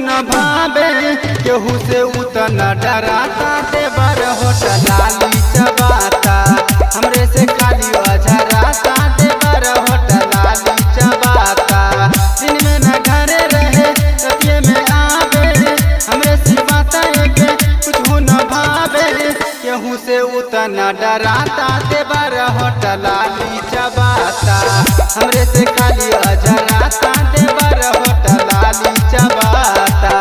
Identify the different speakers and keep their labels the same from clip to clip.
Speaker 1: न भावे केहू से उतना डराता देवर होटल लाली चबाता हमरे से खाली अझराता देवर होटल लाली चबाता दिन में न घरे रहे रतिये में आवे हमरे सिवाता के कुछ न भावे केहू से उतना डराता देवर होटल लाली चबाता हमरे से खाली अझराता देवर होटल लाली चबाता।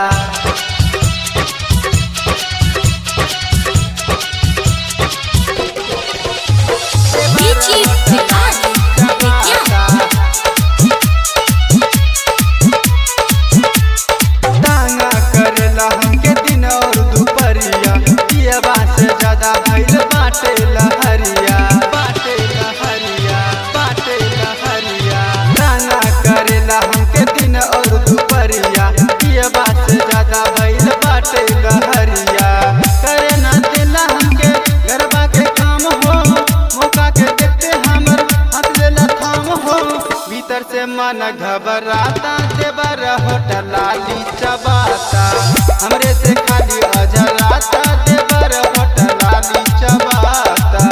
Speaker 1: दांगा करेला हमके दिन और दुपहरिया पियबा से ज्यादा भइल बाटे लहरिया बाटे लहरिया बाटे लहरिया। दांगा करेला हमके दिन और दुपहरिया पियबा से ज्यादा भइल बाटे लहरिया। करे ना दिला हमके गरबा के काम हो मौका के देखते हमर हाथ देला थाम हो भीतर से मन घबराता देवर होटल लाली चबाता हमरे से खाली अझराता देवर होटल लाली चबाता।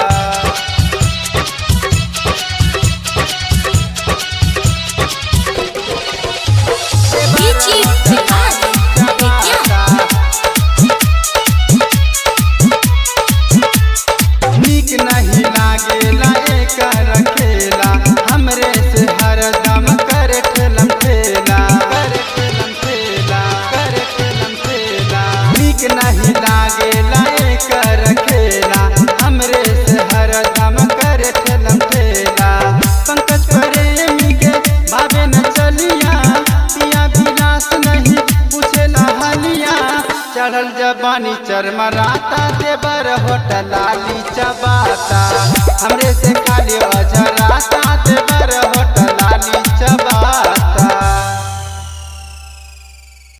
Speaker 1: नीक नहीं लागेला एकर खेला हमरे से हरदम करे ठेलम ठेला करे ठेलम ठेला करे ठेलम ठेला। नीक नहीं लागेला एकर खेला हमरे से हरदम करे ठेलम ठेला। पंकज प्रेमी के भावे न चलिया पिया विलास नहीं पूछेला हलिया चढ़ल जबानी चरमराता देवर होटल लाली चबाता हमरे से खाली अझराता देवर होटल लाली चबाता।